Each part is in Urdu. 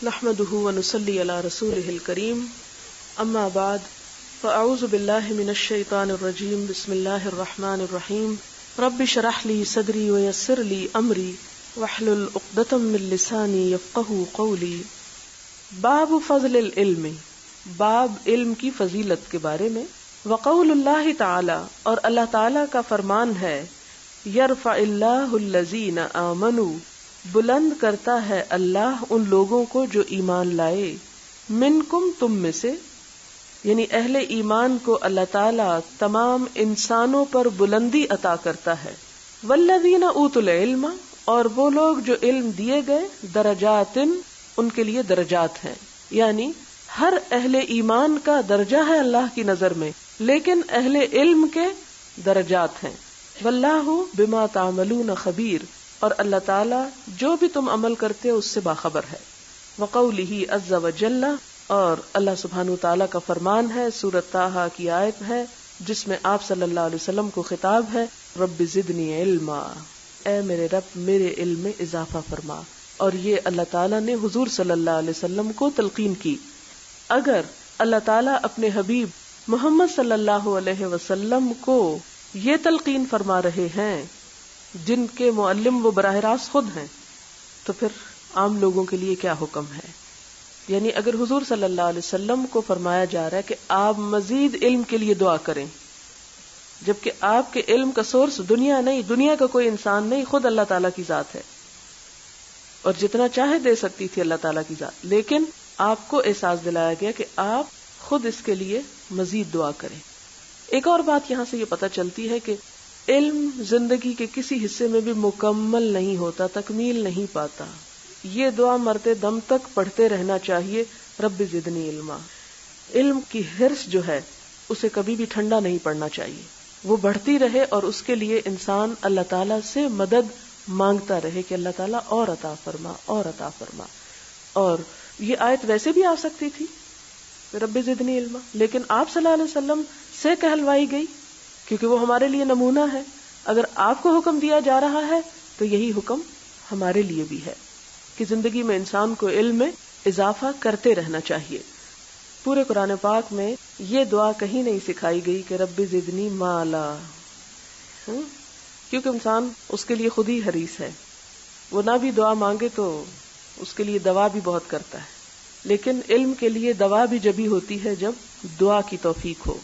نحمده ونصلي على رسوله الكريم اما بعد فاعوذ بالله من الشيطان الرجيم بسم الله الرحمن الرحيم رب اشرح لي صدري ويسر لي امري واحلل عقدة من لساني يفقهوا قولي. باب فضل العلم، باب علم کی فضیلت کے بارے میں. وقول اللہ تعالی، اور اللہ تعالی کا فرمان ہے، یرفع اللہ الذین آمنوا، بلند کرتا ہے اللہ ان لوگوں کو جو ایمان لائے، منکم تم میں سے، یعنی اہل ایمان کو اللہ تعالیٰ تمام انسانوں پر بلندی عطا کرتا ہے. والذین اوتوا العلم، اور وہ لوگ جو علم دیے گئے، درجات، ان کے لیے درجات ہیں، یعنی ہر اہل ایمان کا درجہ ہے اللہ کی نظر میں، لیکن اہل علم کے درجات ہیں. واللہ بما تعملون خبیر، اور اللہ تعالیٰ جو بھی تم عمل کرتے ہو اس سے باخبر ہے. وقولہ عز وجل، اور اللہ سبحانہ تعالیٰ کا فرمان ہے، سورۃ طٰہٰ کی آیت ہے جس میں آپ صلی اللہ علیہ وسلم کو خطاب ہے، رب زدنی علما، اے میرے رب میرے علم میں اضافہ فرما. اور یہ اللہ تعالیٰ نے حضور صلی اللہ علیہ وسلم کو تلقین کی. اگر اللہ تعالیٰ اپنے حبیب محمد صلی اللہ علیہ وسلم کو یہ تلقین فرما رہے ہیں جن کے معلم وہ براہ راست خود ہیں، تو پھر عام لوگوں کے لیے کیا حکم ہے؟ یعنی اگر حضور صلی اللہ علیہ وسلم کو فرمایا جا رہا ہے کہ آپ مزید علم کے لیے دعا کریں، جبکہ آپ کے علم کا سورس دنیا نہیں، دنیا کا کوئی انسان نہیں، خود اللہ تعالیٰ کی ذات ہے، اور جتنا چاہے دے سکتی تھی اللہ تعالیٰ کی ذات، لیکن آپ کو احساس دلایا گیا کہ آپ خود اس کے لیے مزید دعا کریں. ایک اور بات یہاں سے یہ پتہ چلتی ہے کہ علم زندگی کے کسی حصے میں بھی مکمل نہیں ہوتا، تکمیل نہیں پاتا. یہ دعا مرتے دم تک پڑھتے رہنا چاہیے، رب زدنی علما. علم کی حرص جو ہے اسے کبھی بھی ٹھنڈا نہیں پڑنا چاہیے، وہ بڑھتی رہے، اور اس کے لیے انسان اللہ تعالیٰ سے مدد مانگتا رہے کہ اللہ تعالیٰ اور عطا فرما، اور عطا فرما. اور یہ آیت ویسے بھی آ سکتی تھی، رب زدنی علما، لیکن آپ صلی اللہ علیہ وسلم سے کہلوائی گئی کیونکہ وہ ہمارے لیے نمونہ ہے. اگر آپ کو حکم دیا جا رہا ہے تو یہی حکم ہمارے لیے بھی ہے کہ زندگی میں انسان کو علم میں اضافہ کرتے رہنا چاہیے. پورے قرآن پاک میں یہ دعا کہیں نہیں سکھائی گئی کہ رب زدنی مالا، کیونکہ انسان اس کے لیے خود ہی حریص ہے، وہ نہ بھی دعا مانگے تو اس کے لیے دوا بھی بہت کرتا ہے، لیکن علم کے لیے دوا بھی جبھی ہوتی ہے جب دعا کی توفیق ہو.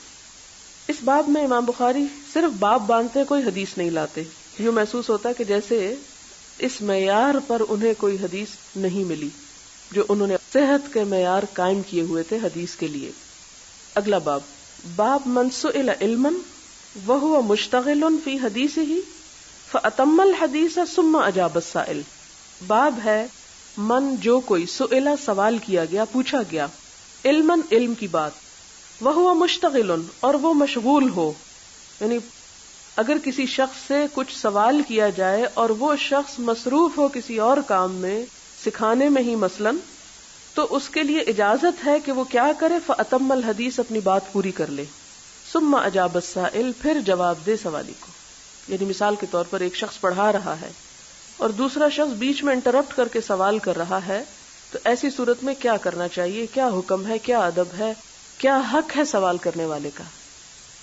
اس باب میں امام بخاری صرف باب باندھتے کوئی حدیث نہیں لاتے. یوں محسوس ہوتا ہے کہ جیسے اس معیار پر انہیں کوئی حدیث نہیں ملی جو انہوں نے صحت کے معیار قائم کیے ہوئے تھے حدیث کے لیے. اگلا باب، باب من سئل علما وهو مشتغل فی حدیثہ فاتم الحدیث ثم اجاب السائل. باب ہے من، جو کوئی، سئل سوال کیا گیا، پوچھا گیا، علما علم کی بات، وہو مشتغل اور وہ مشغول ہو. یعنی اگر کسی شخص سے کچھ سوال کیا جائے اور وہ شخص مصروف ہو کسی اور کام میں، سکھانے میں ہی مثلاً، تو اس کے لیے اجازت ہے کہ وہ کیا کرے، فاتم الحدیث، اپنی بات پوری کر لے، ثم اجاب السائل، پھر جواب دے سوالی کو. یعنی مثال کے طور پر ایک شخص پڑھا رہا ہے اور دوسرا شخص بیچ میں انٹرپٹ کر کے سوال کر رہا ہے، تو ایسی صورت میں کیا کرنا چاہیے، کیا حکم ہے، کیا ادب ہے، کیا حق ہے سوال کرنے والے کا.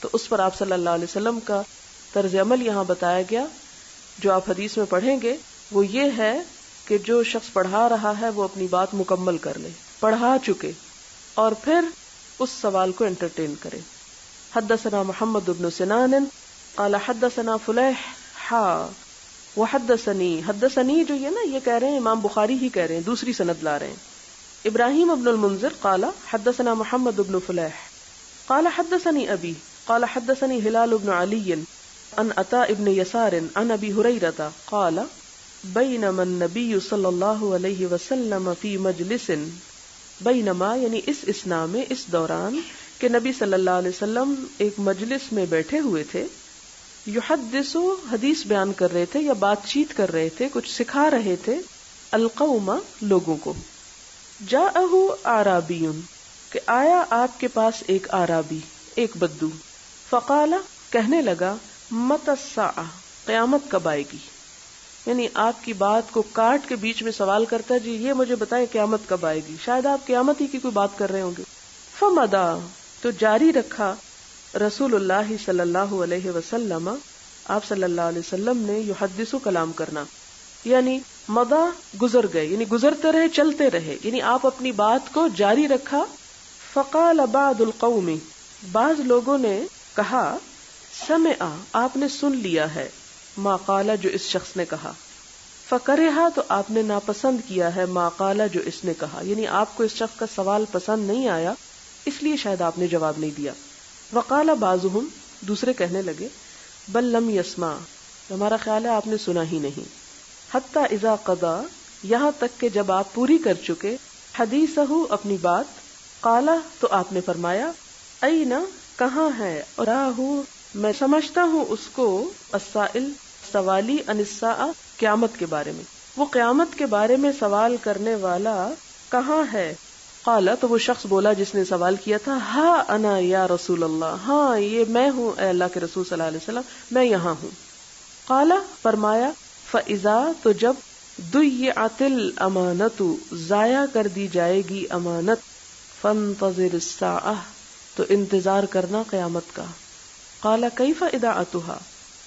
تو اس پر آپ صلی اللہ علیہ وسلم کا طرز عمل یہاں بتایا گیا جو آپ حدیث میں پڑھیں گے. وہ یہ ہے کہ جو شخص پڑھا رہا ہے وہ اپنی بات مکمل کر لے، پڑھا چکے، اور پھر اس سوال کو انٹرٹین کرے. حدثنا محمد بن سنان قال حدثنا فلیح حدثنی جو یہ نا، یہ کہہ رہے ہیں امام بخاری ہی کہہ رہے ہیں، دوسری سند لا رہے ہیں. ابراہیم ابن المنذر قال حدثنا محمد بن فلیح قال حدثني ابی قال حدثني هلال بن علی عن عطاء بن یسار عن ابی ہریرہ قال بینما النبی صلی اللہ علیہ وسلم فی مجلس، بینما یعنی اس اسنا میں، اس دوران کہ نبی صلی اللہ علیہ وسلم ایک مجلس میں بیٹھے ہوئے تھے، یحدث، حدیث بیان کر رہے تھے یا بات چیت کر رہے تھے، کچھ سکھا رہے تھے، القوم، لوگوں کو. جاءہ اعرابی، کہ آیا آپ کے پاس ایک اعرابی، ایک بدو، فقال، کہنے لگا، متی الساعہ، قیامت کب آئے گی. یعنی آپ کی بات کو کاٹ کے بیچ میں سوال کرتا ہے، جی یہ مجھے بتائیں قیامت کب آئے گی؟ شاید آپ قیامت ہی کی کوئی بات کر رہے ہوں گے. فمدا، تو جاری رکھا رسول اللہ صلی اللہ علیہ وسلم، آپ صلی اللہ علیہ وسلم نے یحدث کلام کرنا، یعنی مدا گزر گئے، یعنی گزرتے رہے، چلتے رہے، یعنی آپ اپنی بات کو جاری رکھا. فقال بعض القوم، بعض لوگوں نے کہا، سمع، آپ نے سن لیا ہے، ما قال، جو اس شخص نے کہا. فکرہا، تو آپ نے ناپسند کیا ہے، ما قال، جو اس نے کہا، یعنی آپ کو اس شخص کا سوال پسند نہیں آیا، اس لیے شاید آپ نے جواب نہیں دیا. وقال بعضهم، دوسرے کہنے لگے، بل لم يسمع، ہمارا خیال ہے آپ نے سنا ہی نہیں. حتی اذا قضا، یہاں تک کہ جب آپ پوری کر چکے، حدیثہ، اپنی بات، قالا، تو آپ نے فرمایا، اینا، کہاں ہے، راہو، میں سمجھتا ہوں اس کو، السائل، سوالی، عن الساعہ، قیامت کے بارے میں، وہ قیامت کے بارے میں سوال کرنے والا کہاں ہے. قالا، تو وہ شخص بولا جس نے سوال کیا تھا، ہاں انا یا رسول اللہ، ہاں یہ میں ہوں اے اللہ کے رسول صلی اللہ علیہ وسلم، میں یہاں ہوں. قالا، فرمایا، فَإِذَا، تو جب، ضُيِّعَتِ الْأَمَانَةُ، ضائع کر دی جائے گی امانت، فَانْتَظِرِ السَّاعَةَ، تو انتظار کرنا قیامت کا. قَالَ كَيْفَ إِذَاعَتُهَا،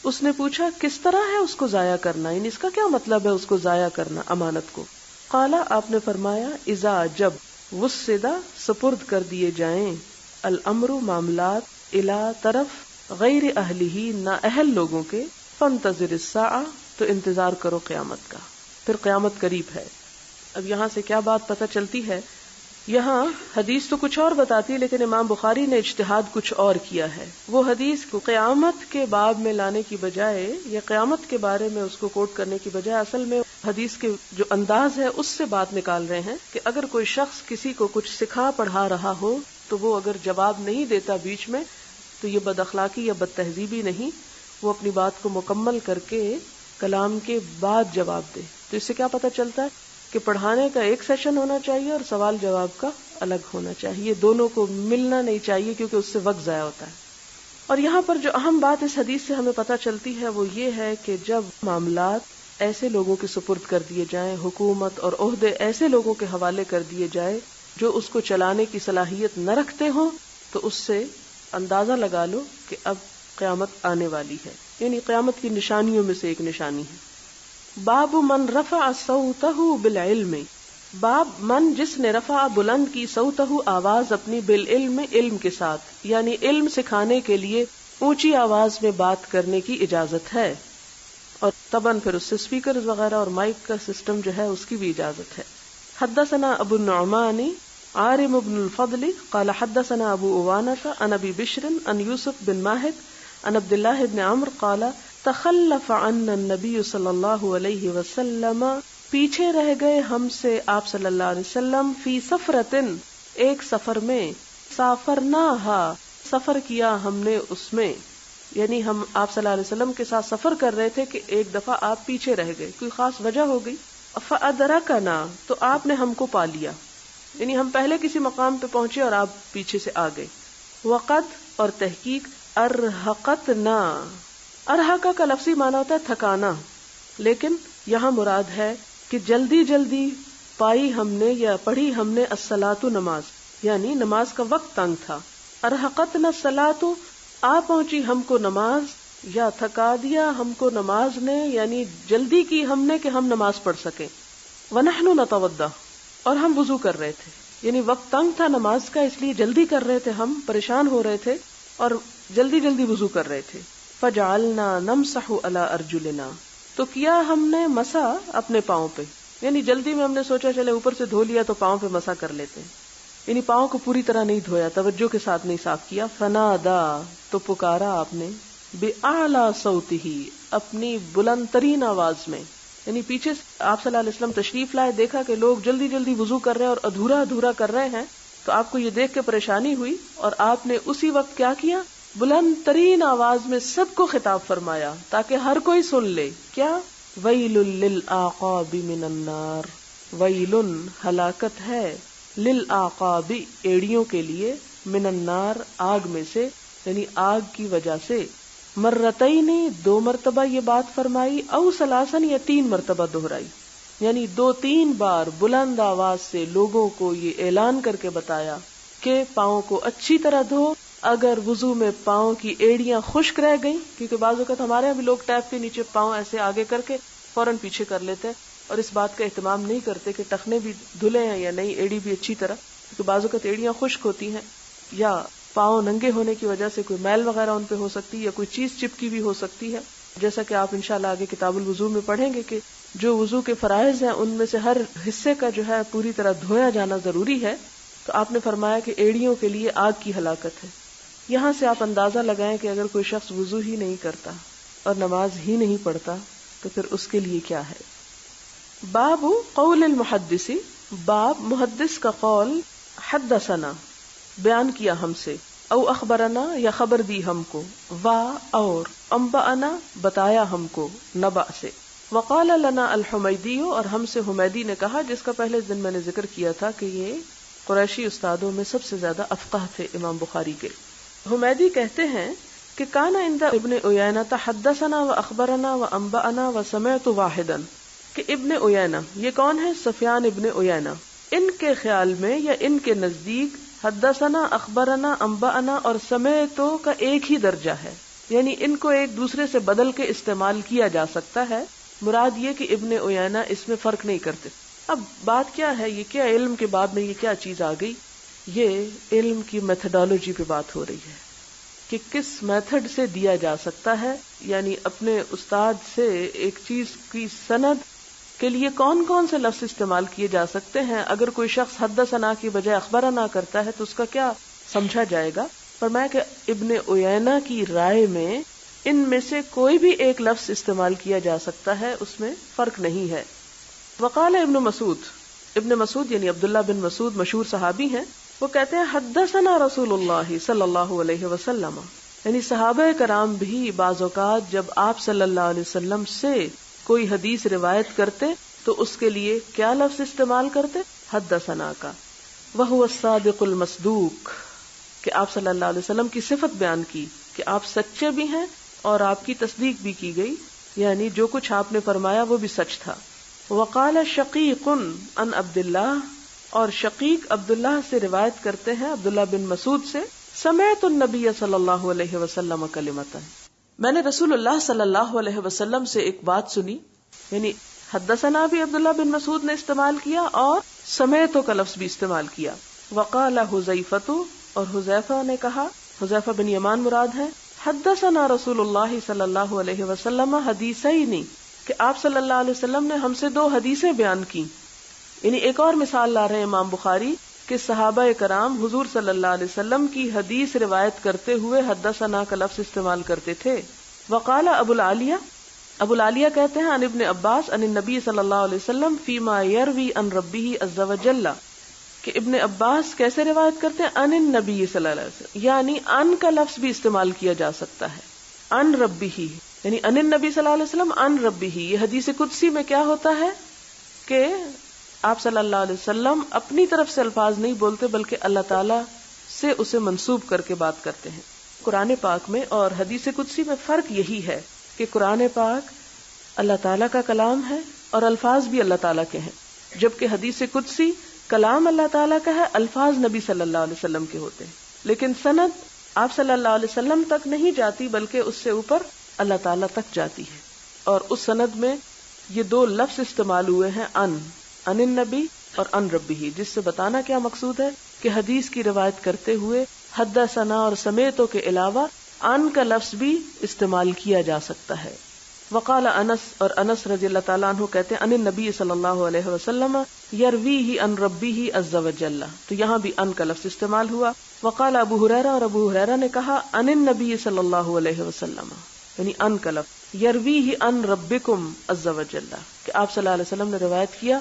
اس نے پوچھا کس طرح ہے اس کو ضائع کرنا، یعنی اس کا کیا مطلب ہے اس کو ضائع کرنا، امانت کو. قَالَ، آپ نے فرمایا، اذا، جب، وُسِّدَ، سپرد کر دیے جائیں، الامر، معاملات، الی، طرف، غیر اہلہ، نااہل لوگوں کے، فانتظر الساعہ، تو انتظار کرو قیامت کا، پھر قیامت قریب ہے. اب یہاں سے کیا بات پتہ چلتی ہے، یہاں حدیث تو کچھ اور بتاتی ہے لیکن امام بخاری نے اجتہاد کچھ اور کیا ہے. وہ حدیث کو قیامت کے باب میں لانے کی بجائے یا قیامت کے بارے میں اس کو کوٹ کرنے کی بجائے اصل میں حدیث کے جو انداز ہے اس سے بات نکال رہے ہیں کہ اگر کوئی شخص کسی کو کچھ سکھا پڑھا رہا ہو تو وہ اگر جواب نہیں دیتا بیچ میں تو یہ بد اخلاقی یا بد تہذیبی نہیں، وہ اپنی بات کو مکمل کر کے کلام کے بعد جواب دے. تو اس سے کیا پتہ چلتا ہے کہ پڑھانے کا ایک سیشن ہونا چاہیے اور سوال جواب کا الگ ہونا چاہیے، دونوں کو ملنا نہیں چاہیے کیونکہ اس سے وقت ضائع ہوتا ہے. اور یہاں پر جو اہم بات اس حدیث سے ہمیں پتہ چلتی ہے وہ یہ ہے کہ جب معاملات ایسے لوگوں کے سپرد کر دیے جائیں، حکومت اور عہدے ایسے لوگوں کے حوالے کر دیے جائے جو اس کو چلانے کی صلاحیت نہ رکھتے ہوں، تو اس سے اندازہ لگا لو کہ اب قیامت آنے والی ہے، یعنی قیامت کی نشانیوں میں سے ایک نشانی ہے. باب من رفع صوتہ بالعلم، باب من، جس نے رفع، بلند کی، صوتہ، آواز اپنی، بالعلم، علم کے ساتھ، یعنی علم سکھانے کے لیے اونچی آواز میں بات کرنے کی اجازت ہے، اور طبعاً پھر اس سے سپیکرز وغیرہ اور مائک کا سسٹم جو ہے اس کی بھی اجازت ہے. حدثنا ابو النعمان عارم بن الفضل قال حدثنا ابو عوانة عن ابی بشر عن یوسف بن ماہد عن عبد اللہ بن عمرو قال تخلف عنا النبی صلی اللہ علیہ وسلم، پیچھے رہ گئے ہم سے آپ صلی اللہ علیہ وسلم، فی سفرتن، ایک سفر میں، سافرناہا، سفر کیا ہم نے اس میں، یعنی ہم آپ صلی اللہ علیہ وسلم کے ساتھ سفر کر رہے تھے کہ ایک دفعہ آپ پیچھے رہ گئے، کوئی خاص وجہ ہو گئی. فادرکنا، تو آپ نے ہم کو پا لیا، یعنی ہم پہلے کسی مقام پہ پہنچے اور آپ پیچھے سے آ گئے. وقت، اور تحقیق، ارحقتنا، ارحقہ کا لفظی معنی ہوتا ہے تھکانا، لیکن یہاں مراد ہے کہ جلدی جلدی پائی ہم نے یا پڑھی ہم نے الصلاۃ، نماز، یعنی نماز کا وقت تنگ تھا. ارحقتنا الصلاۃ، آ پہنچی ہم کو نماز، یا تھکا دیا ہم کو نماز نے، یعنی جلدی کی ہم نے کہ ہم نماز پڑھ سکیں. ونحن نتوضا، اور ہم وضو کر رہے تھے، یعنی وقت تنگ تھا نماز کا اس لیے جلدی کر رہے تھے، ہم پریشان ہو رہے تھے اور جلدی جلدی وضو کر رہے تھے. فجعلنا نمسح علی ارجلنا، تو کیا ہم نے مسح اپنے پاؤں پہ، یعنی جلدی میں ہم نے سوچا چلے اوپر سے دھو لیا تو پاؤں پہ مسح کر لیتے ہیں، یعنی پاؤں کو پوری طرح نہیں دھویا، توجہ کے ساتھ نہیں صاف کیا. فنادا، تو پکارا آپ نے، بِأَعْلَى صَوْتِهِ، اپنی بلند ترین آواز میں، یعنی پیچھے آپ صلی اللہ علیہ وسلم تشریف لائے، دیکھا کہ لوگ جلدی جلدی وضو کر رہے ہیں اور ادھورا ادھورا کر رہے ہیں، تو آپ کو یہ دیکھ کے پریشانی ہوئی اور آپ نے اسی وقت کیا کیا، بلند ترین آواز میں سب کو خطاب فرمایا تاکہ ہر کوئی سن لے. کیا؟ وَيْلٌ لِلْأَعْقَابِ مِنَ النَّارِ، وَيْلٌ، ہلاکت ہے، لِلْأَعْقَابِ، ایڑیوں کے لیے، مِنَ النَّارِ، آگ میں سے، یعنی آگ کی وجہ سے. مرتین 2 مرتبہ یہ بات فرمائی، او ثلاثن یا 3 مرتبہ دہرائی، یعنی 2-3 بار بلند آواز سے لوگوں کو یہ اعلان کر کے بتایا کہ پاؤں کو اچھی طرح دھو. اگر وضو میں پاؤں کی ایڑیاں خشک رہ گئیں، کیونکہ بعض اوقات ہمارے یہاں بھی لوگ ٹیپ کے نیچے پاؤں ایسے آگے کر کے فوراً پیچھے کر لیتے ہیں اور اس بات کا اہتمام نہیں کرتے کہ ٹخنے بھی دھلے ہیں یا نہیں، ایڑی بھی اچھی طرح، کیونکہ بعض اوقات ایڑیاں خشک ہوتی ہیں یا پاؤں ننگے ہونے کی وجہ سے کوئی میل وغیرہ ان پہ ہو سکتی ہے یا کوئی چیز چپکی بھی ہو سکتی ہے، جیسا کہ آپ انشاءاللہ آگے کتاب الوضو میں پڑھیں گے کہ جو وضو کے فرائض ہیں ان میں سے ہر حصے کا جو ہے پوری طرح دھویا جانا ضروری ہے. تو آپ نے فرمایا کہ ایڑیوں کے لیے آگ کی ہلاکت ہے. یہاں سے آپ اندازہ لگائیں کہ اگر کوئی شخص وضو ہی نہیں کرتا اور نماز ہی نہیں پڑھتا تو پھر اس کے لیے کیا ہے. باب قول المحدث، باب محدث کا قول، حدثنا بیان کیا ہم سے، او اخبرنا یا خبر دی ہم کو، وا اور انبأنا بتایا ہم کو، نبأ سے. وقال لنا الحمیدی، اور ہم سے حمیدی نے کہا، جس کا پہلے دن میں نے ذکر کیا تھا کہ یہ قریشی استادوں میں سب سے زیادہ افقہ تھے امام بخاری کے. حمیدی کہتے ہیں کہ کان عند ابن عیینہ حدثنا و اخبرنا و انبأنا و سمعت واحدا، کہ ابن عیینہ یہ کون ہے؟ سفیان ابن عیینہ. ان کے خیال میں یا ان کے نزدیک حدثنا، اخبرنا، انبأنا اور سمعت کا ایک ہی درجہ ہے، یعنی ان کو ایک دوسرے سے بدل کے استعمال کیا جا سکتا ہے. مراد یہ کہ ابن عیینہ اس میں فرق نہیں کرتے. اب بات کیا ہے، یہ کیا علم کے باب میں یہ کیا چیز آ گئی؟ یہ علم کی میتھڈالوجی پہ بات ہو رہی ہے کہ کس میتھڈ سے دیا جا سکتا ہے، یعنی اپنے استاد سے ایک چیز کی سند کے لیے کون کون سے لفظ استعمال کیے جا سکتے ہیں. اگر کوئی شخص حدثنا کی بجائے اخبرنا کرتا ہے تو اس کا کیا سمجھا جائے گا؟ فرمایا کہ ابن عیینہ کی رائے میں ان میں سے کوئی بھی ایک لفظ استعمال کیا جا سکتا ہے، اس میں فرق نہیں ہے. وقال ابن مسعود، ابن مسعود یعنی عبداللہ بن مسعود مشہور صحابی ہیں، وہ کہتے ہیں حدثنا رسول اللہ صلی اللہ علیہ وسلم، یعنی صحابہ کرام بھی بعض اوقات جب آپ صلی اللہ علیہ وسلم سے کوئی حدیث روایت کرتے تو اس کے لیے کیا لفظ استعمال کرتے؟ حدثنا کا. وہو الصادق المصدوق، کہ آپ صلی اللہ علیہ وسلم کی صفت بیان کی کہ آپ سچے بھی ہیں اور آپ کی تصدیق بھی کی گئی، یعنی جو کچھ آپ نے فرمایا وہ بھی سچ تھا. وقال شقیق عن عبداللہ، اور شقیق عبداللہ سے روایت کرتے ہیں، عبداللہ بن مسعود سے، سمعت النبی صلی اللہ علیہ وسلم کلمۃ، میں نے رسول اللہ صلی اللہ علیہ وسلم سے ایک بات سنی. یعنی حدثنا بھی عبداللہ بن مسعود نے استعمال کیا اور سمعت کا لفظ بھی استعمال کیا. وقال حذیفۃ، اور حذیفہ نے کہا، حذیفہ بن یمان مراد ہے، حدثنا رسول اللہ صلی اللہ علیہ وسلم حدیثین، کہ آپ صلی اللہ علیہ وسلم نے ہم سے 2 حدیثیں بیان کی. یعنی ایک اور مثال لا رہے ہیں امام بخاری کہ صحابہ کرام حضور صلی اللہ علیہ وسلم کی حدیث روایت کرتے ہوئے حدثنا کا لفظ استعمال کرتے تھے. وقال ابو العالیہ، ابو العالیہ کہتے ہیں، عن ابن عباس عن النبی صلی اللہ علیہ وسلم فیما یروی عن ربہ عز وجل، کہ ابن عباس کیسے روایت کرتے ہیں؟ عن النبی صلی اللہ علیہ وسلم، یعنی ان کا لفظ بھی استعمال کیا جا سکتا ہے. عن ربہ یعنی عن النبی صلی اللہ علیہ وسلم عن ربہ. یہ حدیث قدسی میں کیا ہوتا ہے کہ آپ صلی اللہ علیہ وسلم اپنی طرف سے الفاظ نہیں بولتے بلکہ اللہ تعالیٰ سے اسے منسوب کر کے بات کرتے ہیں. قرآن پاک میں اور حدیث قدسی میں فرق یہی ہے کہ قرآن پاک اللہ تعالیٰ کا کلام ہے اور الفاظ بھی اللہ تعالیٰ کے ہیں، جبکہ حدیث قدسی کلام اللہ تعالیٰ کا ہے، الفاظ نبی صلی اللہ علیہ وسلم کے ہوتے ہیں، لیکن سند آپ صلی اللہ علیہ وسلم تک نہیں جاتی بلکہ اس سے اوپر اللہ تعالیٰ تک جاتی ہے. اور اس سند میں یہ 2 لفظ استعمال ہوئے ہیں، عن النبی اور عن ربہ، جس سے بتانا کیا مقصود ہے کہ حدیث کی روایت کرتے ہوئے حدثنا اور سمیتوں کے علاوہ عن کا لفظ بھی استعمال کیا جا سکتا ہے. وقال انس، اور انس رضی اللہ تعالیٰ عنہ کہتے ہیں، عن النبی صلی اللہ علیہ وسلم یرویہ عن ربہ عز وجل، تو یہاں بھی عن کا لفظ استعمال ہوا. وقال ابو ہریرہ، اور ابو ہریرہ نے کہا، عن النبی صلی اللہ علیہ وسلم، یعنی عن کا لفظ، یرویہ عن ربکم عز وجل، کہ آپ صلی اللہ علیہ وسلم نے روایت کیا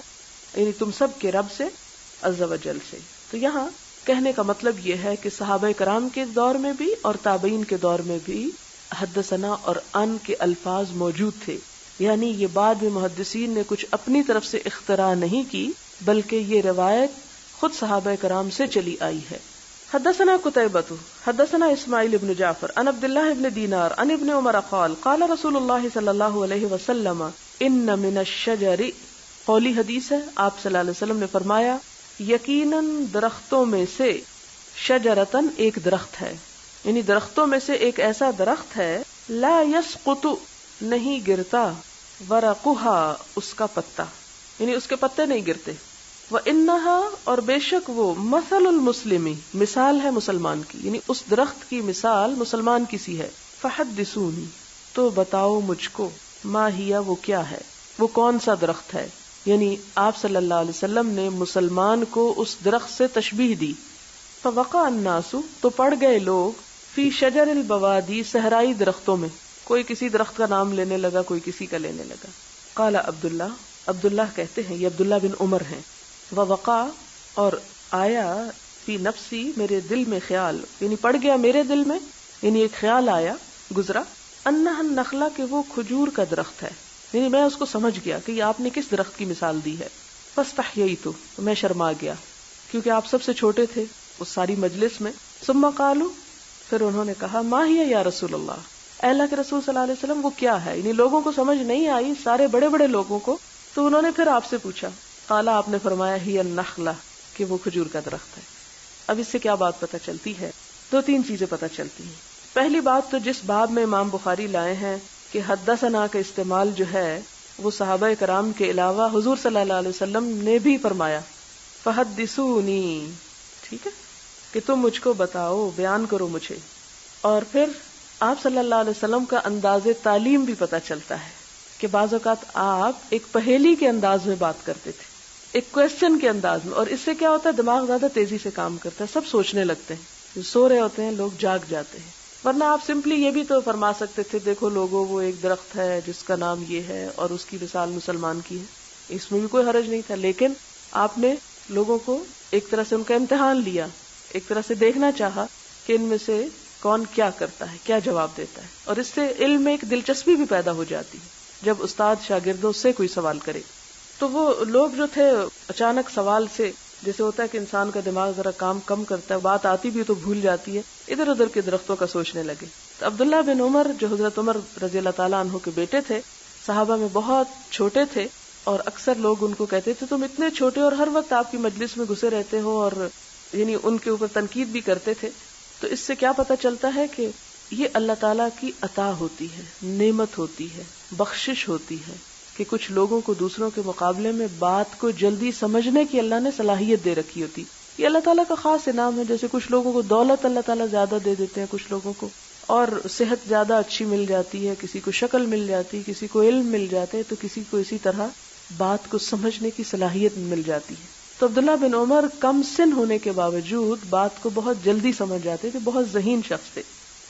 یعنی تم سب کے رب سے عز وجل سے. تو یہاں کہنے کا مطلب یہ ہے کہ صحابہ کرام کے دور میں بھی اور تابعین کے دور میں بھی حدثنا اور عن کے الفاظ موجود تھے، یعنی یہ بعد میں محدثین نے کچھ اپنی طرف سے اختراع نہیں کی بلکہ یہ روایت خود صحابہ کرام سے چلی آئی ہے. حدثنا قتيبة حدثنا اسماعيل بن جعفر عن عبد الله بن دينار عن ابن عمر قال قال رسول الله صلی اللہ علیہ وسلم ان من الشجر، قولی حدیث ہے، آپ صلی اللہ علیہ وسلم نے فرمایا یقیناً درختوں میں سے، شجرتن ایک درخت ہے، یعنی درختوں میں سے ایک ایسا درخت ہے، لا يسقط نہیں گرتا، ورقها اس کا پتا، یعنی اس کے پتے نہیں گرتے، وَإِنَّهَا اور بے شک وہ مثل المسلمی مثال ہے مسلمان کی، یعنی اس درخت کی مثال مسلمان کی سی ہے، فحدثونی تو بتاؤ مجھ کو، ما ہیا وہ کیا ہے، وہ کون سا درخت ہے، یعنی آپ صلی اللہ علیہ وسلم نے مسلمان کو اس درخت سے تشبیہ دی، فوقع الناس تو پڑ گئے لوگ، فی شجر البوادی صحرائی درختوں میں، کوئی کسی درخت کا نام لینے لگا، کوئی کسی کا لینے لگا، قال عبداللہ کہتے ہیں، یہ عبداللہ بن عمر ہیں، ووقع اور آیا، فی نفسی میرے دل میں خیال، یعنی پڑ گیا میرے دل میں، یعنی ایک خیال آیا گزرا، انہا النخلہ کہ وہ کھجور کا درخت ہے، یعنی میں اس کو سمجھ گیا کہ یہ آپ نے کس درخت کی مثال دی ہے، فاستحییت تو میں شرما گیا کیونکہ آپ سب سے چھوٹے تھے اس ساری مجلس میں، ثم قالوا پھر انہوں نے کہا ما ہی یا رسول اللہ، اے اللہ کے رسول صلی اللہ علیہ وسلم وہ کیا ہے، یعنی لوگوں کو سمجھ نہیں آئی، سارے بڑے بڑے لوگوں کو، تو انہوں نے پھر آپ سے پوچھا، قال آپ نے فرمایا ہی النخلہ کہ وہ کھجور کا درخت ہے۔ اب اس سے کیا بات پتہ چلتی ہے؟ دو تین چیزیں پتہ چلتی ہیں۔ پہلی بات تو جس باب میں امام بخاری لائے ہیں کہ حدثنا کا استعمال جو ہے وہ صحابہ کرام کے علاوہ حضور صلی اللہ علیہ وسلم نے بھی فرمایا، فحدثونی، ٹھیک ہے، کہ تم مجھ کو بتاؤ، بیان کرو مجھے، اور پھر آپ صلی اللہ علیہ وسلم کا انداز تعلیم بھی پتہ چلتا ہے کہ بعض اوقات آپ ایک پہیلی کے انداز میں بات کرتے تھے، ایک کویسچن کے انداز میں، اور اس سے کیا ہوتا ہے دماغ زیادہ تیزی سے کام کرتا ہے، سب سوچنے لگتے ہیں، جو سو رہے ہوتے ہیں لوگ جاگ جاتے ہیں، ورنہ آپ سمپلی یہ بھی تو فرما سکتے تھے دیکھو لوگوں وہ ایک درخت ہے جس کا نام یہ ہے اور اس کی مثال مسلمان کی ہے، اس میں بھی کوئی حرج نہیں تھا، لیکن آپ نے لوگوں کو ایک طرح سے ان کا امتحان لیا، ایک طرح سے دیکھنا چاہا کہ ان میں سے کون کیا کرتا ہے، کیا جواب دیتا ہے، اور اس سے علم میں ایک دلچسپی بھی پیدا ہو جاتی ہے جب استاد شاگردوں سے کوئی سوال کرے۔ تو وہ لوگ جو تھے اچانک سوال سے، جیسے ہوتا ہے کہ انسان کا دماغ ذرا کام کم کرتا ہے، بات آتی بھی تو بھول جاتی ہے، ادھر ادھر کے درختوں کا سوچنے لگے۔ تو عبداللہ بن عمر جو حضرت عمر رضی اللہ تعالیٰ عنہ کے بیٹے تھے، صحابہ میں بہت چھوٹے تھے، اور اکثر لوگ ان کو کہتے تھے تم اتنے چھوٹے اور ہر وقت آپ کی مجلس میں گھسے رہتے ہو، اور یعنی ان کے اوپر تنقید بھی کرتے تھے۔ تو اس سے کیا پتہ چلتا ہے کہ یہ اللہ تعالیٰ کی عطا ہوتی ہے، نعمت ہوتی ہے، بخشش ہوتی ہے کہ کچھ لوگوں کو دوسروں کے مقابلے میں بات کو جلدی سمجھنے کی اللہ نے صلاحیت دے رکھی ہوتی۔ یہ اللہ تعالیٰ کا خاص انعام ہے، جیسے کچھ لوگوں کو دولت اللہ تعالیٰ زیادہ دے دیتے ہیں، کچھ لوگوں کو اور صحت زیادہ اچھی مل جاتی ہے، کسی کو شکل مل جاتی ہے، کسی کو علم مل جاتے ہے، تو کسی کو اسی طرح بات کو سمجھنے کی صلاحیت مل جاتی ہے۔ تو عبداللہ بن عمر کم سن ہونے کے باوجود بات کو بہت جلدی سمجھ جاتے تھے، بہت ذہین شخص تھے،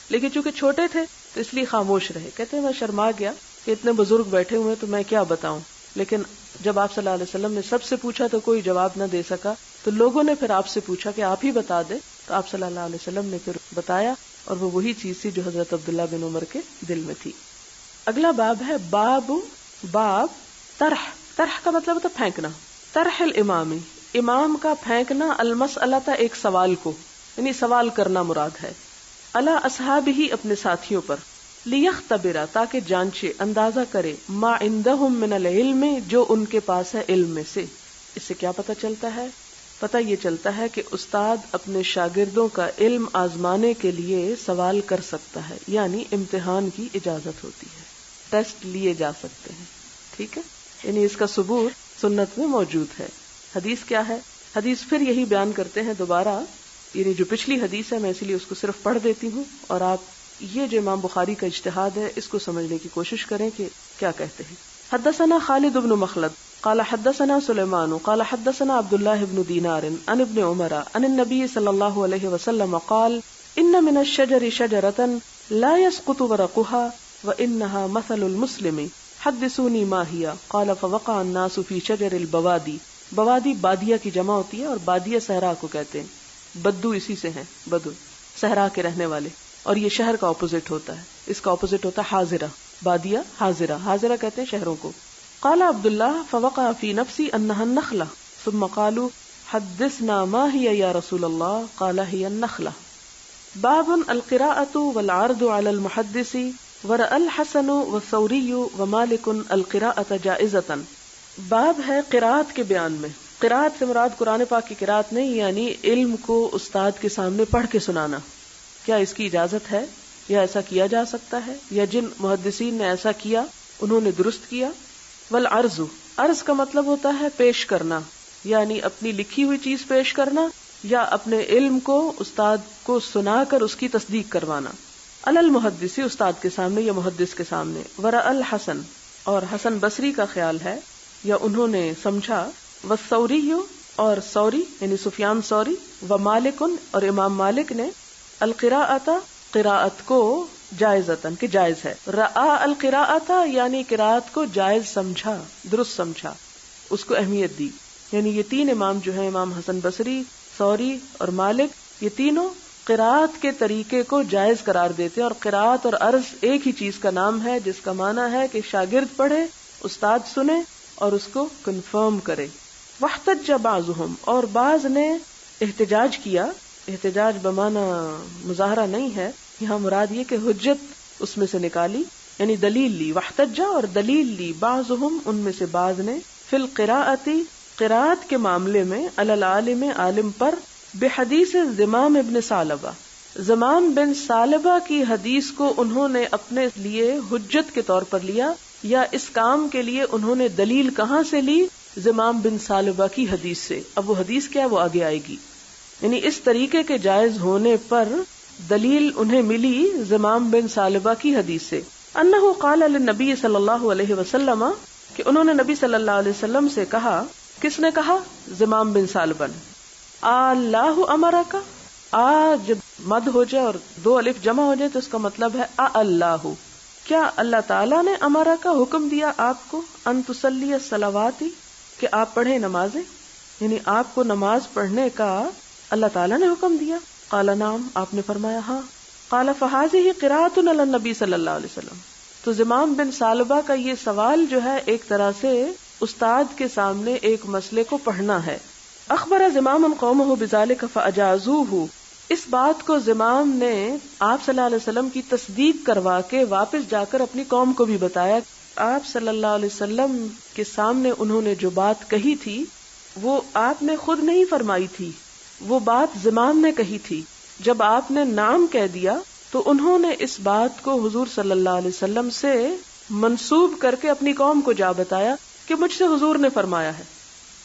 لیکن چونکہ چھوٹے تھے تو اس لیے خاموش رہے۔ کہتے ہیں میں شرما گیا کہ اتنے بزرگ بیٹھے ہوئے تو میں کیا بتاؤں، لیکن جب آپ صلی اللہ علیہ وسلم نے سب سے پوچھا تو کوئی جواب نہ دے سکا، تو لوگوں نے پھر آپ سے پوچھا کہ آپ ہی بتا دیں، تو آپ صلی اللہ علیہ وسلم نے پھر بتایا، اور وہ وہی چیز تھی جو حضرت عبداللہ بن عمر کے دل میں تھی۔ اگلا باب ہے باب طرح کا مطلب ہوتا پھینکنا، طرح الامامی، امام کا پھینکنا، المسئلہ ایک سوال کو، یعنی سوال کرنا مراد ہے، علی اصحابہ اپنے ساتھیوں پر، لیختبرا تاکہ جانچے، اندازہ کرے، ما عندہم من العلم جو ان کے پاس ہے علم میں سے۔ اس سے کیا پتہ چلتا ہے؟ پتہ یہ چلتا ہے کہ استاد اپنے شاگردوں کا علم آزمانے کے لیے سوال کر سکتا ہے، یعنی امتحان کی اجازت ہوتی ہے، ٹیسٹ لیے جا سکتے ہیں، ٹھیک ہے، یعنی اس کا ثبوت سنت میں موجود ہے۔ حدیث کیا ہے؟ حدیث پھر یہی بیان کرتے ہیں دوبارہ، یعنی جو پچھلی حدیث ہے میں اسی لیے اس کو صرف پڑھ دیتی ہوں، اور آپ یہ جو امام بخاری کا اجتہاد ہے اس کو سمجھنے کی کوشش کریں کہ کیا کہتے ہیں۔ حدثنا خالد بن مخلد قال حدثنا سلیمان قال حدثنا عبد الله بن دینار عن ابن عمر عن النبي صلی اللہ علیہ وسلم قال ان من الشجر شجرة لا يسقط ورقها وانها مثل المسلم حدثوني ما هي قال فوقع الناس في شجر البوادی۔ بوادی بادیہ کی جمع ہوتی ہے، اور بادیہ صحرا کو کہتے ہیں، بدو اسی سے ہیں، بدو صحرا کے رہنے والے، اور یہ شہر کا اپوزٹ ہوتا ہے، اس کا اپوزٹ ہوتا ہے حاضرہ، بادیہ حاضرہ، حاضرہ کہتے ہیں شہروں کو۔ قال عبداللہ فوقع فی نفسی انہا النخلہ ثم قالوا حدثنا ما هي يا رسول الله قال هي النخلة. باب القراءة والعرض على المحدث ورأى الحسن والثوري ومالك القراءة جائزة. باب ہے قراءت کے بیان میں. قراءت سے مراد قرآن پاک کی قراءت نہیں، یعنی علم کو استاد کے سامنے پڑھ کے سنانا. کیا اس کی اجازت ہے یا ایسا کیا جا سکتا ہے، یا جن محدثین نے ایسا کیا انہوں نے درست کیا. والعرض، عرض کا مطلب ہوتا ہے پیش کرنا، یعنی اپنی لکھی ہوئی چیز پیش کرنا یا اپنے علم کو استاد کو سنا کر اس کی تصدیق کروانا. علی المحدث، استاد کے سامنے یا محدث کے سامنے. ورأى الحسن، اور حسن بصری کا خیال ہے یا انہوں نے سمجھا. والثوری، اور ثوری یعنی سفیان ثوری. ومالک، اور امام مالک نے. القراءۃ، قراءت کو. جائزتاً، کہ جائز ہے. رأى القراءۃ، یعنی قراءت کو جائز سمجھا، درست سمجھا، اس کو اہمیت دی. یعنی یہ تین امام جو ہیں، امام حسن بصری، ثوری اور مالک، یہ تینوں قراءت کے طریقے کو جائز قرار دیتے ہیں. اور قراءت اور عرض ایک ہی چیز کا نام ہے، جس کا معنی ہے کہ شاگرد پڑھے، استاد سنے اور اس کو کنفرم کرے. واحتج بعضهم، اور بعض نے احتجاج کیا. احتجاج بمعنی مظاہرہ نہیں ہے، یہاں مراد یہ کہ حجت اس میں سے نکالی، یعنی دلیل لی. واحتج، اور دلیل لی. بعضهم، ان میں سے بعض نے. فی القراءۃ، قراءت کے معاملے میں. علی العالم، عالم پر. بحدیث زمام ابن ثعلبہ، زمام بن ثعلبہ کی حدیث کو انہوں نے اپنے لیے حجت کے طور پر لیا، یا اس کام کے لیے انہوں نے دلیل کہاں سے لی؟ زمام بن ثعلبہ کی حدیث سے. اب وہ حدیث کیا، وہ آگے آئے گی. یعنی اس طریقے کے جائز ہونے پر دلیل انہیں ملی زمام بن ثعلبہ کی حدیث سے. انہ قال للنبی صلی اللہ علیہ وسلم، کہ انہوں نے نبی صلی اللہ علیہ وسلم سے کہا. کس نے کہا؟ زمام بن ثعلبہ نے. اللہ امرک، جب مد ہو جائے اور دو الف جمع ہو جائے تو اس کا مطلب ہے اللہ، کیا اللہ تعالیٰ نے امرا کا حکم دیا آپ کو؟ ان تصلی الصلوات، کہ آپ پڑھیں نمازیں، یعنی آپ کو نماز پڑھنے کا اللہ تعالیٰ نے حکم دیا. قال نعم، آپ نے فرمایا ہاں. قال فہذہ قراءۃ علی النبی صلی اللہ علیہ وسلم. تو زمام بن ثعلبہ کا یہ سوال جو ہے ایک طرح سے استاد کے سامنے ایک مسئلے کو پڑھنا ہے. اخبر زمام قومہ بذلک فاجازوہ، اس بات کو زمام نے آپ صلی اللہ علیہ وسلم کی تصدیق کروا کے واپس جا کر اپنی قوم کو بھی بتایا. آپ صلی اللہ علیہ وسلم کے سامنے انہوں نے جو بات کہی تھی وہ آپ نے خود نہیں فرمائی تھی، وہ بات زمام نے کہی تھی. جب آپ نے نام کہہ دیا تو انہوں نے اس بات کو حضور صلی اللہ علیہ وسلم سے منسوب کر کے اپنی قوم کو جا بتایا کہ مجھ سے حضور نے فرمایا ہے.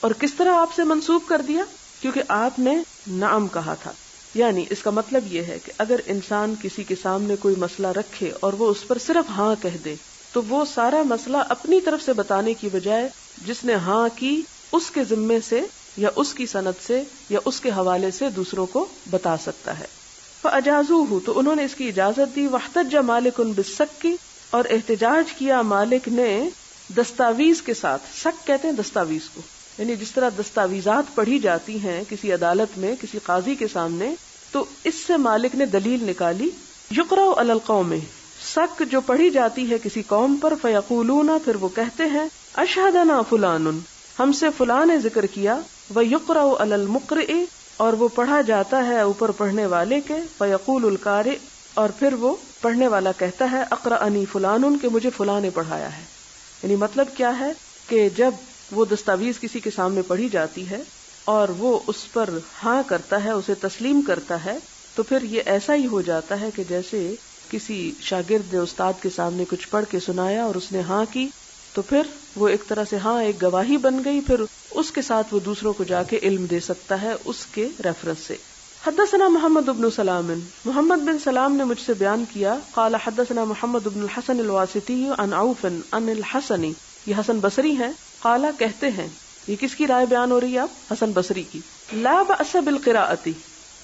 اور کس طرح آپ سے منسوب کر دیا؟ کیونکہ آپ نے نعم کہا تھا. یعنی اس کا مطلب یہ ہے کہ اگر انسان کسی کے سامنے کوئی مسئلہ رکھے اور وہ اس پر صرف ہاں کہہ دے تو وہ سارا مسئلہ اپنی طرف سے بتانے کی بجائے جس نے ہاں کی اس کے ذمے سے یا اس کی سند سے یا اس کے حوالے سے دوسروں کو بتا سکتا ہے. فاجازوہ، تو انہوں نے اس کی اجازت دی. واحتج مالک بالسک، اور احتجاج کیا مالک نے دستاویز کے ساتھ. سک کہتے ہیں دستاویز کو، یعنی جس طرح دستاویزات پڑھی جاتی ہیں کسی عدالت میں کسی قاضی کے سامنے، تو اس سے مالک نے دلیل نکالی. یقرأ علی القوم، سک جو پڑھی جاتی ہے کسی قوم پر. فیقولون، پھر وہ کہتے ہیں اشہدنا فلان، ہم سے فلاں نے ذکر کیا. ویقرأ علی المقرئ، اور وہ پڑھا جاتا ہے اوپر پڑھنے والے کے. فیقول القارئ، اور پھر وہ پڑھنے والا کہتا ہے اقرأنی فلان، کہ مجھے فلاں نے پڑھایا ہے. یعنی مطلب کیا ہے کہ جب وہ دستاویز کسی کے سامنے پڑھی جاتی ہے اور وہ اس پر ہاں کرتا ہے، اسے تسلیم کرتا ہے، تو پھر یہ ایسا ہی ہو جاتا ہے کہ جیسے کسی شاگرد نے استاد کے سامنے کچھ پڑھ کے سنایا اور اس نے ہاں کی، تو پھر وہ ایک طرح سے ہاں ایک گواہی بن گئی. پھر اس کے ساتھ وہ دوسروں کو جا کے علم دے سکتا ہے اس کے ریفرنس سے. حدثنا محمد بن سلام، محمد بن سلام نے مجھ سے بیان کیا. قال حدثنا محمد بن الحسن الواسطی عن عوف عن الحسن، یہ حسن بصری ہیں. قال کہتے ہیں، یہ کس کی رائے بیان ہو رہی ہے؟ آپ حسن بصری کی. لا بأس بالقراءۃ،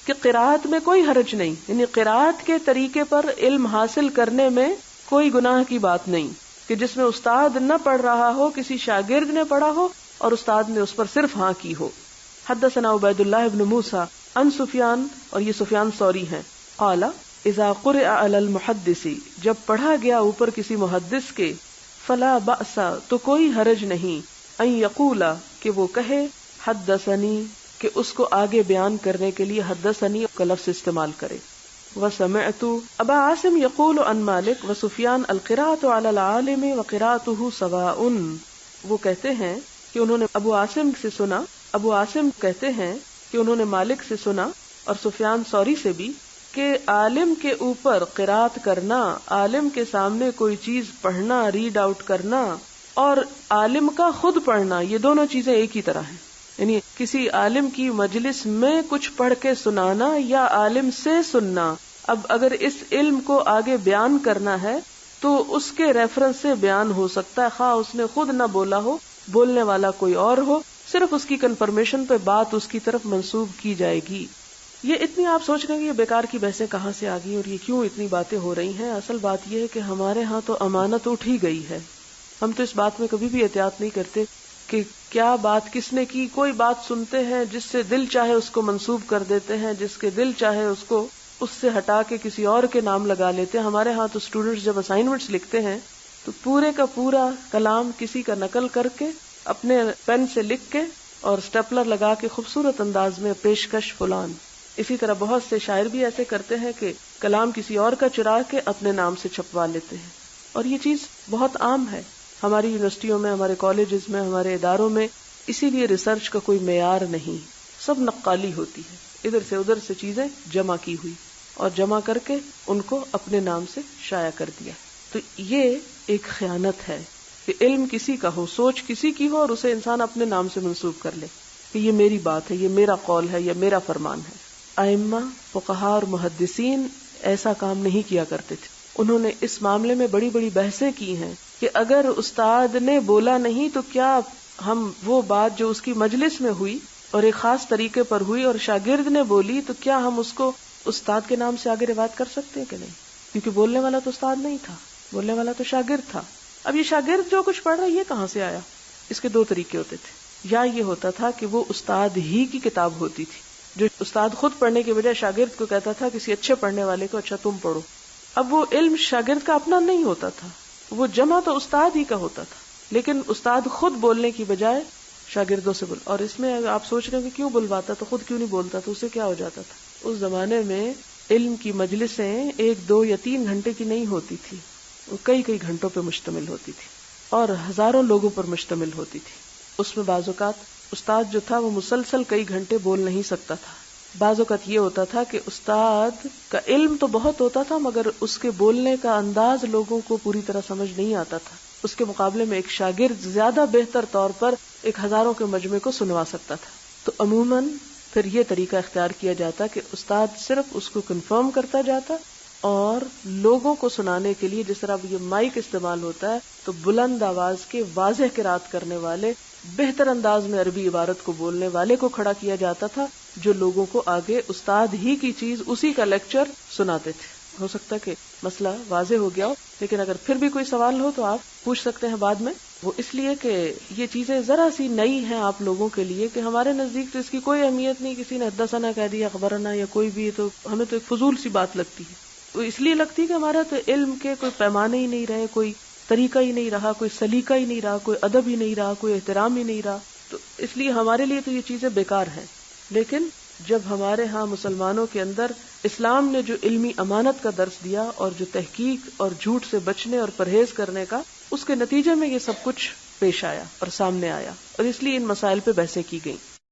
کہ قراءت میں کوئی حرج نہیں، یعنی قراءت کے طریقے پر علم حاصل کرنے میں کوئی گناہ کی بات نہیں، کہ جس میں استاد نہ پڑھ رہا ہو، کسی شاگرد نے پڑھا ہو اور استاد نے اس پر صرف ہاں کی ہو. حدثنا عبید اللہ بن موسیٰ عن سفیان، اور یہ سفیان ثوری ہیں. قال اذا قرئ علی المحدث، جب پڑھا گیا اوپر کسی محدث کے، فلا بأس، تو کوئی حرج نہیں، ان یقولا، کہ وہ کہے حدثنی، کہ اس کو آگے بیان کرنے کے لیے حدثنی کا لفظ استعمال کرے. وسمعت ابا عاصم یقول عن مالک وسفیان القراءۃ علی العالم وقراءته سواء. وہ کہتے ہیں کہ انہوں نے ابو عاصم سے سنا، ابو عاصم کہتے ہیں کہ انہوں نے مالک سے سنا اور سفیان ثوری سے بھی کہ عالم کے اوپر قرات کرنا، عالم کے سامنے کوئی چیز پڑھنا، ریڈ آؤٹ کرنا، اور عالم کا خود پڑھنا، یہ دونوں چیزیں ایک ہی طرح ہیں. یعنی کسی عالم کی مجلس میں کچھ پڑھ کے سنانا یا عالم سے سننا. اب اگر اس علم کو آگے بیان کرنا ہے تو اس کے ریفرنس سے بیان ہو سکتا ہے، خواہ اس نے خود نہ بولا ہو، بولنے والا کوئی اور ہو، صرف اس کی کنفرمیشن پہ بات اس کی طرف منسوب کی جائے گی. یہ اتنی آپ سوچ رہے ہیں کہ یہ بیکار کی بحثیں کہاں سے آ گئی اور یہ کیوں اتنی باتیں ہو رہی ہیں. اصل بات یہ ہے کہ ہمارے ہاں تو امانت اٹھ ہی گئی ہے. ہم تو اس بات میں کبھی بھی احتیاط نہیں کرتے کہ کیا بات کس نے کی. کوئی بات سنتے ہیں، جس سے دل چاہے اس کو منسوب کر دیتے ہیں، جس کے دل چاہے اس کو اس سے ہٹا کے کسی اور کے نام لگا لیتے ہیں. ہمارے ہاں تو اسٹوڈنٹس جب اسائنمنٹس لکھتے ہیں تو پورے کا پورا کلام کسی کا نقل کر کے اپنے پین سے لکھ کے اور اسٹیپلر لگا کے خوبصورت انداز میں پیشکش فلان. اسی طرح بہت سے شاعر بھی ایسے کرتے ہیں کہ کلام کسی اور کا چرا کے اپنے نام سے چھپوا لیتے ہیں، اور یہ چیز بہت عام ہے ہماری یونیورسٹیوں میں، ہمارے کالجز میں، ہمارے اداروں میں. اسی لیے ریسرچ کا کوئی معیار نہیں، سب نقالی ہوتی ہے، ادھر سے ادھر سے چیزیں جمع کی ہوئی اور جمع کر کے ان کو اپنے نام سے شائع کر دیا. تو یہ ایک خیانت ہے کہ علم کسی کا ہو، سوچ کسی کی ہو اور اسے انسان اپنے نام سے منسوب کر لے کہ یہ میری بات ہے، یہ میرا قول ہے، یہ میرا فرمان ہے. ائمہ، فقہاء اور محدثین ایسا کام نہیں کیا کرتے تھے. انہوں نے اس معاملے میں بڑی بڑی بحثیں کی ہیں کہ اگر استاد نے بولا نہیں تو کیا ہم وہ بات جو اس کی مجلس میں ہوئی اور ایک خاص طریقے پر ہوئی اور شاگرد نے بولی تو کیا ہم اس کو استاد کے نام سے آگے روایت کر سکتے ہیں کہ نہیں؟ کیونکہ بولنے والا تو استاد نہیں تھا، بولنے والا تو شاگرد تھا. اب یہ شاگرد جو کچھ پڑھ رہا ہے یہ کہاں سے آیا؟ اس کے دو طریقے ہوتے تھے. یا یہ ہوتا تھا کہ وہ استاد ہی کی کتاب ہوتی تھی، جو استاد خود پڑھنے کے بجائے شاگرد کو کہتا تھا کسی اچھے پڑھنے والے کو، اچھا تم پڑھو. اب وہ علم شاگرد کا اپنا نہیں ہوتا تھا، وہ جمع تو استاد ہی کا ہوتا تھا، لیکن استاد خود بولنے کی بجائے شاگردوں سے بول. اور اس میں آپ سوچ رہے ہیں کہ کیوں بلواتا تو خود کیوں نہیں بولتا، تو اسے کیا ہو جاتا تھا؟ اس زمانے میں علم کی مجلسیں 1، 2 یا 3 گھنٹے کی نہیں ہوتی تھی، وہ کئی گھنٹوں پہ مشتمل ہوتی تھی اور ہزاروں لوگوں پر مشتمل ہوتی تھی. اس میں بعض اوقات استاد جو تھا وہ مسلسل کئی گھنٹے بول نہیں سکتا تھا. بعض اوقات یہ ہوتا تھا کہ استاد کا علم تو بہت ہوتا تھا مگر اس کے بولنے کا انداز لوگوں کو پوری طرح سمجھ نہیں آتا تھا. اس کے مقابلے میں ایک شاگرد زیادہ بہتر طور پر ایک ہزاروں کے مجمع کو سنوا سکتا تھا. تو عموماً پھر یہ طریقہ اختیار کیا جاتا کہ استاد صرف اس کو کنفرم کرتا جاتا اور لوگوں کو سنانے کے لیے جس طرح یہ مائک استعمال ہوتا ہے تو بلند آواز کے واضح قرات کرنے والے، بہتر انداز میں عربی عبارت کو بولنے والے کو کھڑا کیا جاتا تھا جو لوگوں کو آگے استاد ہی کی چیز، اسی کا لیکچر سناتے تھے. ہو سکتا کہ مسئلہ واضح ہو گیا ہو، لیکن اگر پھر بھی کوئی سوال ہو تو آپ پوچھ سکتے ہیں بعد میں. وہ اس لیے کہ یہ چیزیں ذرا سی نئی ہیں آپ لوگوں کے لیے کہ ہمارے نزدیک تو اس کی کوئی اہمیت نہیں. کسی نے حدثنا کہہ دیا، خبرنا یا کوئی بھی، تو ہمیں تو ایک فضول سی بات لگتی ہے. تو اس لیے لگتی ہے کہ ہمارا تو علم کے کوئی پیمانے ہی نہیں رہے، کوئی طریقہ ہی نہیں رہا، کوئی سلیقہ ہی نہیں رہا، کوئی ادب ہی نہیں رہا، کوئی احترام ہی نہیں رہا. تو اس لیے ہمارے لیے تو یہ چیزیں بیکار ہیں. لیکن جب ہمارے ہاں مسلمانوں کے اندر اسلام نے جو علمی امانت کا درس دیا اور جو تحقیق اور جھوٹ سے بچنے اور پرہیز کرنے کا، اس کے نتیجے میں یہ سب کچھ پیش آیا اور سامنے آیا، اور اس لیے ان مسائل پہ بحثیں کی گئیں.